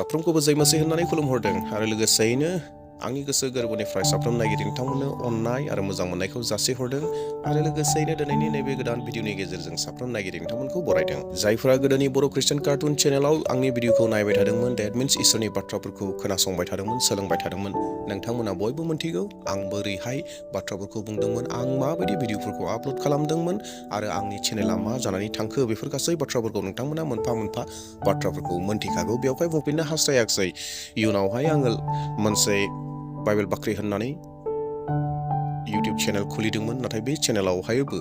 साफ्रोमखौबो जैमासे होननानै खुलुमहरदों आरो लोगोसेयैनो आंनि गोसो गोरबोनिफ्राय साफ्रोम नायगिरि नोंथांमोननो अननाय आरो मोजां मोननायखौ जासिहरदों आरो लोगोसेयैनो दिनैनि नैबे गोदान भिडिअनि गेजेरजों साफ्रोम नायगिरि नोंथांमोनखौ बरायदों। जायफोरा गोदोनि बर' ख्रिस्टियान कार्टुन चेनेलाव आंनि भिडिअखौ नायबाय थादोंमोन, डेट मिन्स इसोरनि बाथ्राफोरखौ खोनासंबाय थादोंमोन, सोलोंबाय थादोंमोन, नोंथांमोना बयबो मोनथिगौ आं बोरैहाय बाथ्राफोरखौ बुंदोंमोन, आं माबायदि भिडिअफोरखौ आपल'ड खालामदोंमोन आरो आंनि चेनेला मा जानानै थांखो, बेफोर गासै बाथ्राफोरखौ नोंथांमोना मोनफा मोनफा बाथ्राफोरखौ मोनथिखागौ। बेवहाय बुंफिननो हास्थायाखिसै। इयुनावहाय आङो मोनसे बाइबेल बाख्रि होननानै इउटिउब चेनेल खुलिदोंमोन, नाथाय बे चेनेलावहायबो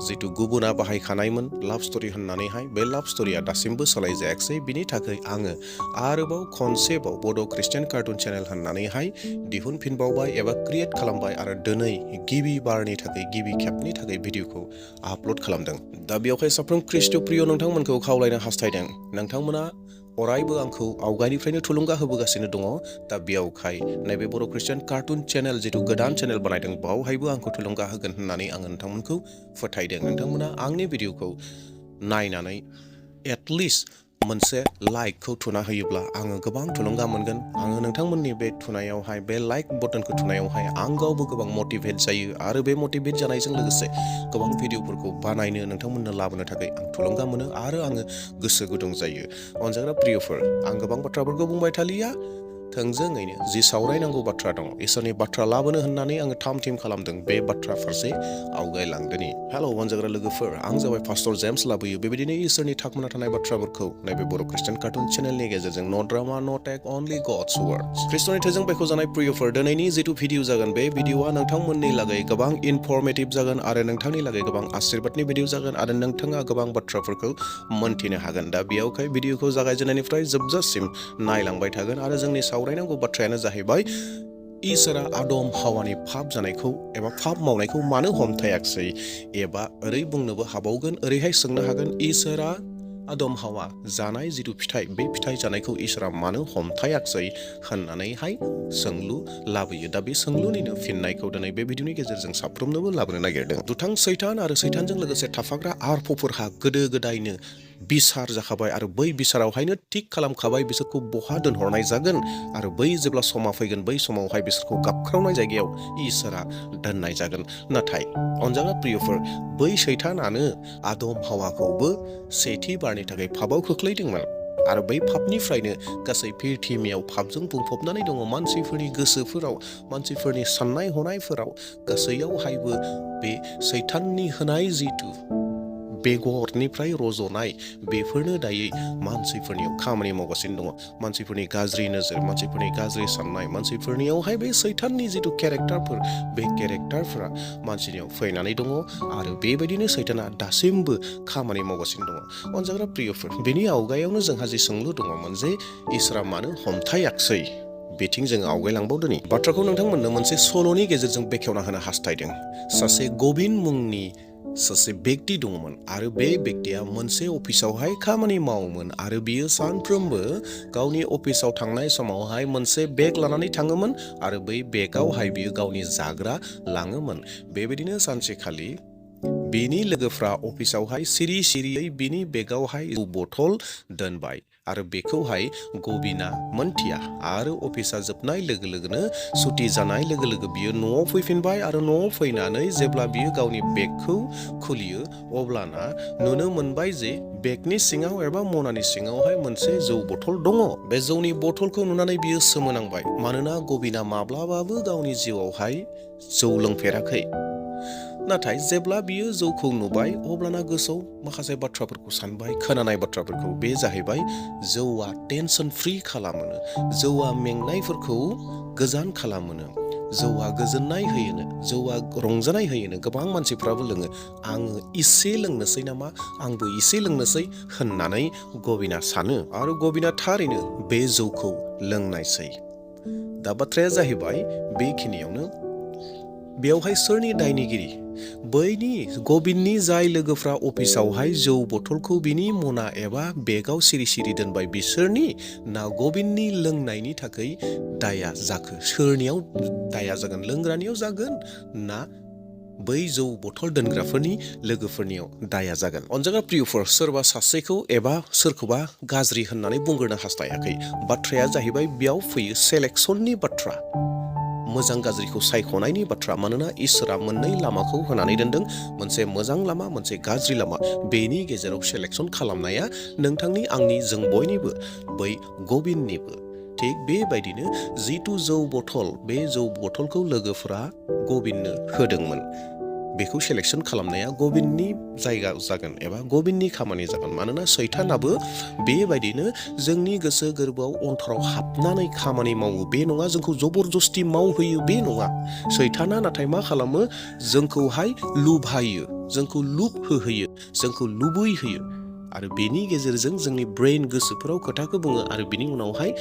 जितु गुबुना बाहायखानायमोन लाभ स्ट'रि होननानैहाय, बे लाभ स्ट'रिया दासिमबो सोलायजायाखिसै। बिनि थाखाय आङो आरोबाव खनसेबाव बड' ख्रिस्टियान कार्टुन चेनेल होननानैहाय दिहुनफिनबावबाय एबा क्रिएट खालामबाय आरो दिनै गिबि बारनि थाखाय, गिबि खेबनि थाखाय भिडिअखौ आपल'ड खालामदों। दा बेवहाय साफ्रोम ख्रिस्ट' प्रिय नोंथांमोनखौ खावलायनो हास्थायदों, नोंथांमोना अरायबो आंखौ आवगायनिफ्रायनो थुलुंगा होबोगासिनो दङ। दा बेयावहाय नैबे बर' ख्रिस्टियान कार्टुन चेनेल जितु गोदान चेनेल बानायदों, बावहायबो आंखौ थुलुंगा होगोन होननानै आङो नोंथांमोनखौ फोथायदों। नोंथांमोना आंनि भिडिअखौ नायनानै एटलिस्ट मोनसे लाइकखौ थुना होयोब्ला आङो गोबां थुलुंगा मोनगोन। आङो नोंथांमोननि बे थुनायावहाय, बे लाइक बटनखौ थुनायावहाय आं गावबो गोबां मटिभेट जायो आरो बे मटिभेट जानायजों लोगोसे गोबां भिडिअफोरखौ बानायनो नोंथांमोननो लाबोनो थाखाय आं थुलुंगा मोनो आरो आङो गोसो गुदुं जायो। अनजाग्रा प्रियफोर, आं गोबां बाथ्राफोरखौ बुंबाय थालिया, थोंजोङैनो जि सावरायनांगौ बाथ्रा दङ, इसोरनि बाथ्रा लाबोनो होननानै आङो थाम थिम खालामदों, बे बाथ्रा फारसे आवगायलांदोनि। हेलौ अनजाग्रा लोगोफोर, आं जाबाय पास्टर जेम्स लाबोयो बेबायदिनो इसोरनि थाखोमाना थानाय बाथ्राफोरखौ नैबे बर' ख्रिस्टियान कार्टुन चेनेलनि गेजेरजों। नो ड्रामा, नो टेक, अनलि गड्स वर्ड्स। ख्रिस्ट'नि थैजों बेखेवजानाय प्रियफोर, दिनैनि जितु भिडिअ जागोन, बे भिडिअआ नोंथांमोननि लागै गोबां इनफरमेटिभ जागोन आरो नोंथांनि लागै गोबां आशीर्बादनि भिडिअ जागोन आरो नोंथाङा गोबां बाथ्राफोरखौ मोनथिनो हागोन। दा बेयावहाय भिडिअखौ जागायजेननायनिफ्राय जोबजासिम नायलांबाय थागोन आरो जोंनि सावरायनांगौ बाथ्रायानो जाहैबाय इसोरा आदम हावानि पाप जानायखौ एबा पाप मावनायखौ मानो हमथायाखिसै, एबा ओरै बुंनोबो हाबावगोन, ओरैहाय सोंनो हागोन, इसोरा आदम हावा जानाय जितु फिथाइ, बे फिथाइ जानायखौ इसोरा मानो हमथायाखिसै होननानैहाय सोंलु लाबोयो। दा बे सोंलुनिनो फिननायखौ दिनै बे भिडिअनि गेजेरजों साफ्रोमनोबो लाबोनो नागिरदों। दुथां सैतान आरो सैतानजों लोगोसे थाफाग्रा आरफफोरहा गोदो गोदायनो बिसार जाखाबाय आरो बै बिसारावहायनो थिग खालामखाबाय बिसोरखौ बहा दोनहरनाय जागोन आरो बै जेब्ला समा फैगोन, बै समावहाय बिसोरखौ गाबख्रावनाय जायगायाव इसोरा दोननाय जागोन। नाथाय अनजाग्रा प्रियफोर, बै सैतानानो आदम हावाखौबो सेथि बारनि थाखाय पापआव खोख्लैदोंमोन आरो बै पापनिफ्रायनो गासै पृथिबियाव पापजों बुंफबनानै दङ। मानसिफोरनि गोसोफोराव, मानसिफोरनि साननाय हनायफोराव गासैयावहायबो बे सैताननि होनाय जितु बेगरनिफ्राय रज'नाय, बेफोरनो दायै मानसिफोरनियाव खामानि मावगासिनो दङ। मानसिफोरनि गाज्रि नोजोर, मानसिफोरनि गाज्रि साननाय, मानसिफोरनियावहाय बे सैताननि जितु केरेक्टारफोर, बे केरेक्टारफोरा मानसिनियाव फैनानै दङ आरो बेबायदिनो सैताना दासिमबो खामानि मावगासिनो दङ। अनजाग्रा प्रियफोर, बेनि आवगायावनो जोंहा जि सोंलु दङमोन जे इसोरा मानो हमथायाखिसै, बेथिं जोङो आवगायलांबावदोनि। बाथ्राखौ नोंथांमोननो मोनसे सल'नि गेजेरजों बेखेवना होनो हास्थायदों। सासे गबिन मुंनि सासे बेक्ति दङमोन आरो बे बेक्तिया मोनसे अफिसावहाय खामानि मावोमोन आरो बियो सानफ्रोमबो गावनि अफिसाव थांनाय समावहाय मोनसे बेग लानानै थाङोमोन आरो बै बेगावहाय बियो गावनि जाग्रा लाङोमोन। बेबायदिनो सानसेखालि बिनि लोगोफ्रा अफिसावहाय सिरि सिरियै बिनि बेगावहाय बथल दोनबाय आरो बेखौहाय गबिना मोनथिया आरो अफिसा जोबनाय लोगो लोगोनो, सुटि जानाय लोगो लोगो बियो न'आव फैफिनबाय आरो न'आव फैनानै जेब्ला बियो गावनि बेगखौ खुलियो, अब्लाना नुनो मोनबाय जे बेगनि सिङाव एबा मनानि सिङावहाय मोनसे जौ बथल दङ। बे जौनि बथलखौ नुनानै बियो सोमोनांबाय, मानोना गबिना माब्लाबाबो गावनि जिउआवहाय जौ लोंफेराखै। नाथाय जेब्ला बियो जौखौ नुबाय, अब्लाना गोसोआव माखासे बाथ्राफोरखौ सानबाय, खोनानाय बाथ्राफोरखौ। बे जाहैबाय जौआ टेनसन फ्रि खालामोनो, जौआ मेंनायफोरखौ गोजान खालामोनो, जौआ गोजोननाय होयोनो, जौआ रंजानाय होयोनो। गोबां मानसिफ्राबो लोङो, आङो इसे लोंनोसै नामा, आंबो इसे लोंनोसै होननानै गबिना सानो आरो गबिना थारैनो बे जौखौ लोंनायसै। दा बाथ्राया जाहैबाय बेखिनियावनो, बेयावहाय सोरनि दायनिगिरि? बैनि गबिननि जाय लोगोफ्रा अफिसावहाय जौ बथलखौ बिनि मना एबा बेगाव सिरि सिरि दोनबाय, बिसोरनि ना गबिननि लोंनायनि थाखाय दाया जाखो? सोरनियाव दाया जागोन? लोंग्रानियाव जागोन ना बै जौ बथल दोनग्राफोरनि लोगोफोरनियाव दाया जागोन। अनजाग्रा प्रियफोर, सोरबा सासेखौ एबा सोरखौबा गाज्रि होननानै बुंग्रोनो हास्थायाखै। बाथ्राया जाहैबाय बेयाव फैयो सेलेक्सननि बाथ्रा, मोजां गाज्रिखौ सायख'नायनि बाथ्रा। मानोना इसोरा मोननै लामाखौ होनानै दोनदों, मोनसे मोजां लामा, मोनसे गाज्रि लामा। बेनि गेजेराव सेलेक्सन खालामनाया नोंथांनि, आंनि, जों बयनिबो, बै गबिननिबो। थिग बेबायदिनो जिथु जौ बथल, बे जौ बथलखौ लोगोफोरा गबिननो होदोंमोन, बेखौ सेलेक्सन खालामनाया गबिननि जायगा जागोन एबा गबिननि खामानि जागोन। मानोना सैतानाबो बेबायदिनो जोंनि गोसो गोरबोआव अन्तराव हाबनानै खामानि मावो। बे नङा जोंखौ जबरदस्ति मावहोयो, बे नङा। सैताना नाथाय मा खालामो? जोंखौहाय लुभायो, जोंखौ लुब होहोयो, जोंखौ लुबैहोयो। आरो बेनि गेजेरजों जोंनि ब्रेन, गोसोफोराव खोथाखौ बुङो आरो बिनि उनावहाय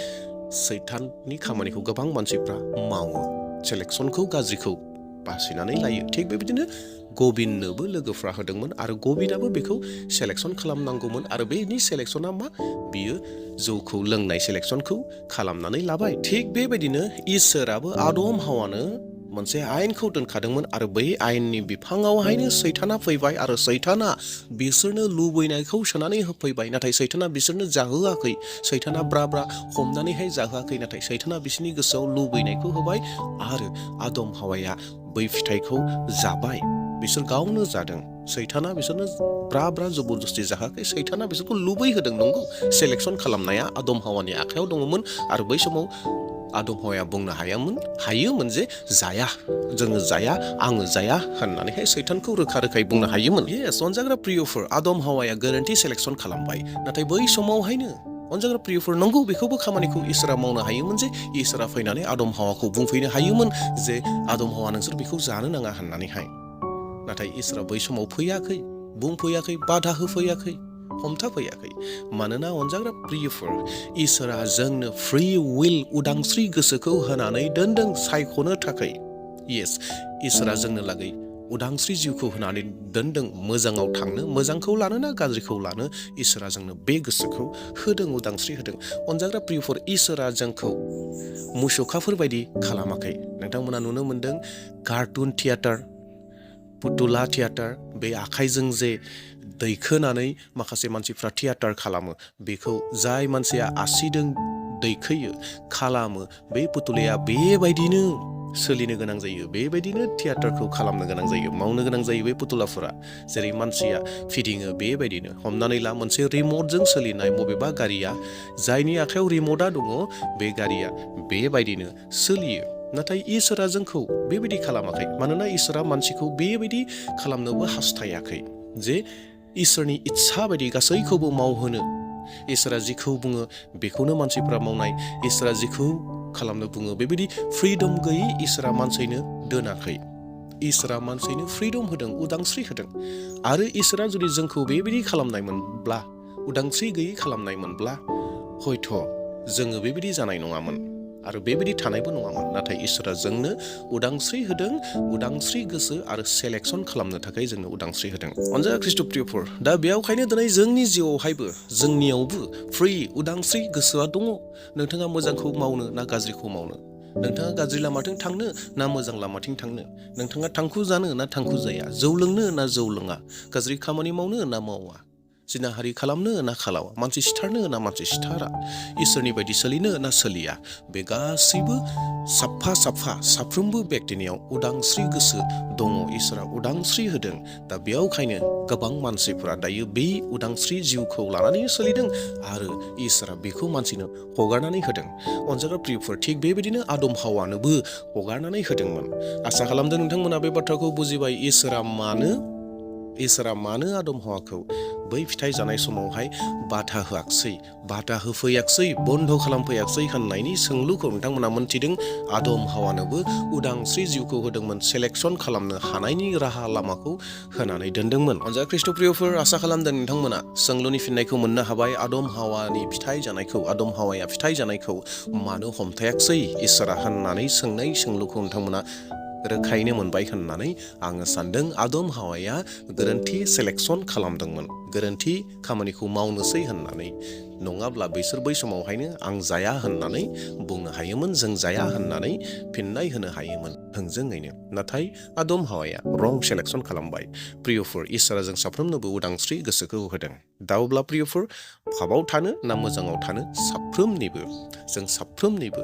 सैताननि खामानिखौ गोबां मानसिफ्रा मावो, सेलेक्सनखौ, गाज्रिखौ बासिनानै लायो। थिग बेबायदिनो गबिननोबो लोगोफ्रा होदोंमोन आरो गबिनाबो बेखौ सेलेक्सन खालामनांगौमोन। आरो बेनि सेलेक्सना मा? बियो जौखौ लोंनाय सेलेक्सनखौ खालामनानै लाबाय। थिग बेबायदिनो इसोराबो आदम हावानो मोनसे आयेनखौ दोनखादोंमोन आरो बै आयेननि बिफाङावहायनो सैताना फैबाय आरो सैताना बिसोरनो लुबैनायखौ सोनानै होफैबाय। नाथाय सैताना बिसोरनो जाहोआखै, सैताना ब्रा ब्रा हमनानैहाय जाहोआखै, नाथाय सैताना बिसोरनि गोसोआव लुबैनायखौ होबाय आरो आदम हावाया बै फिथाइखौ जाबाय। बिसोर गावनो जादों, सैताना बिसोरनो ब्रा ब्रा जबरदस्ति जाहोआखै। सैताना बिसोरखौ लुबैहोदों। नंगौ, सेलेक्सन खालामनाया आदम हावानि आखायाव दङमोन आरो बै समाव आदम हावाया बुंनो हायोमोन जे जाया, जोङो जाया, आङो जाया होननानैहाय सैतानखौ रोखा रोखायै बुंनो हायोमोन। येस, अनजाग्रा प्रियफोर, आदम हावाया गोरोन्थि सेलेक्सन खालामबाय। नाथाय बै समावहायनो अनजाग्रा प्रियफोर, नंगौ, बेखौबो खामानिखौ इसोरा मावनो हायोमोन जे इसोरा फैनानै आदम हावाखौ बुंफैनो हायोमोन जे आदम हावा नोंसोर बेखौ जानो नाङा होननानैहाय। नाथाय इसोरा बै समाव फैयाखै, बुंफैयाखै, बाधा होफैयाखै, हमथाफैयाखै। मानोना अनजाग्रा प्रियफोर, इसोरा जोंनो फ्रि उइल, उदांस्रि गोसोखौ होनानै दोनदों सायख'नो थाखाय। येस, इसोरा जोंनो लागै उदांस्रि जिउखौ होनानै दोनदों, मोजाङाव थांनो, मोजांखौ लानो ना गाज्रिखौ लानो। इसोरा जोंनो बे गोसोखौ होदों, उदांस्रि होदों। अनजाग्रा प्रियफोर, इसोरा जोंखौ मुसुखाफोर बायदि खालामाखै। नोंथांमोना नुनो मोनदों कार्टुन थियेटार, पुतुला थियेटार, बे आखाइजों जे दैखोनानै माखासे मानसिफ्रा थियेटार खालामो, बेखौ जाय मानसिया आसिजों दैखोयो, खालामो, बे पुतुलाया बेबायदिनो सोलिनो गोनां जायो, बेबायदिनो थियेटारखौ खालामनो गोनां जायो, मावनो गोनां जायो। बे पुतुलाफोरा जेरै मानसिया फिदिङो बेबायदिनो। हमनानै ला, मोनसे रिमटजों सोलिनाय बबेबा गारिया, जायनि आखायाव रिमटआ दङ, बे गारिया बेबायदिनो सोलियो। नाथाय इसोरा जोंखौ बेबायदि खालामाखै। मानोना इसोरा मानसिखौ बेबायदि खालामनोबो हास्थायाखै जे इसोरनि इस्सा बायदि गासैखौबो मावहोनो। इसोरा जिखौ बुङो बेखौनो मानसिफ्रा मावनाय, इसोरा जिखौ खालामनो बुङो बेबायदि फ्रिदम गैयै इसोरा मानसिनो दोनाखै। इसोरा मानसिनो फ्रिदम होदों, उदांस्रि होदों। आरो इसोरा जुदि जोंखौ बेबायदि खालामनायमोनब्ला, उदांस्रि गैयै खालामनायमोनब्ला, हयथ' जोङो बेबायदि जानाय नङामोन आरो बेबायदि थानायबो नङामोन। नाथाय इसोरा जोंनो उदांस्रि होदों, उदांस्रि गोसो आरो सेलेक्सन खालामनो थाखाय जोंनो उदांस्रि होदों। अनजाग्रा ख्रीष्ट प्रियफोर, दा बेयावखायनो दिनै जोंनि जिउआवहायबो, जोंनियावबो फ्रि उदांस्रि गोसोआ दङ। नोंथाङा मोजांखौ मावनो ना गाज्रिखौ मावनो? नोंथाङा गाज्रि लामाथिं थांनो ना मोजां लामाथिं थांनो? नोंथाङा थांखु जानो ना थांखु जाया? जौ लोंनो ना जौ लोङा? गाज्रि खामानि मावनो ना मावा? जिनाहारि खालामनो ना खालामा? मानसि सिथारनो ना मानसि सिथारा? इसोरनि बायदि सोलिनो ना सोलिया? बे गासैबो साफा साफ्रोमबो बेक्तिनियाव उदांस्रि गोसो दङ। इसोरा उदांस्रि होदों। दा बेयावखायनो गोबां मानसिफोरा दायो बे उदांस्रि जिउखौ लानानै सोलिदों आरो इसोरा बेखौ मानसिनो हगारनानै होदों। अनजाग्रा प्रियफोर, थिग बेबायदिनो आदम हावानोबो हगारनानै होदोंमोन। आसा खालामदों नोंथांमोना बे बाथ्राखौ बुजिबाय। इसोरा मानो आदम हावाखौ बै फिथाइ जानाय समावहाय बाधा होआखसै, बाधा होफैयाखसै, बन्द खालामफैयाखसै होननायनि सोंलुखौ नोंथांमोना मोनथिदों। आदम हावानोबो उदांस्रि जिउखौ होदोंमोन, सेलेक्सन खालामनो हानायनि राहा लामाखौ होनानै दोनदोंमोन। अनजाग्रा ख्रीष्ट प्रियफोर, आसा खालामदों नोंथांमोना सोंलुनि फिननायखौ मोननो हाबाय। आदम हावाया फिथाइ जानायखौ मानो हमथायाखसै इसोरा होननानै सोंनाय सोंलुखौ नोंथांमोना रोखायैनो मोनबाय होननानै आङो सानदों। आदम हावाया गोरोन्थि सेलेक्सन खालामदोंमोन, गोरोन्थि खामानिखौ मावनोसै होननानै नङाब्ला बैसोर बै समावहायनो आं जाया होननानै बुंनो हायोमोन, जों जाया होननानै फिननाय होनो हायोमोन थोंजोङैनो। नाथाय आदम हावाया रं सेलेक्सन खालामबाय। प्रियफोर, इसोरा जों साफ्रोमनोबो उदांस्रि गोसोखौ होदों। दा अब्ला प्रियफोर, पापाव थानो ना मोजाङाव थानो जों साफ्रोमनिबो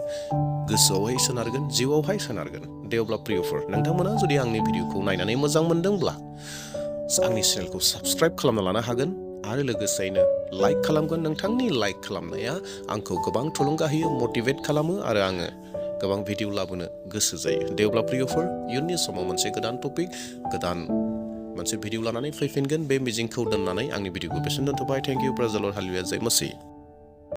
गोसोआवहाय सोनारगोन, जिउआवहाय सोनारगोन। दे अब्ला प्रियफोर, नोंथांमोना जुदि आंनि भिडिअखौ नायनानै मोजां मोनदोंब्ला आंनि चेनेलखौ साबस्क्राइब खालामना लानो हागोन आरो लोगोसेयैनो लाइक खालामगोन। नोंथांनि लाइक खालामनाया आंखौ गोबां थुलुंगा होयो, मटिभेट खालामो आरो आङो गोबां भिडिअ लाबोनो गोसो जायो। दे अब्ला प्रियफोर, इयुननि समाव मोनसे गोदान टपिक, गोदान मोनसे भिडिअ लानानै फैफिनगोन बे मिजिंखौ दोननानै आंनि भिडिअखौ बेसिम दोनथ'बाय। थेंक इउ, प्रेज द लर्ड, हालेलुया, जय मसीह।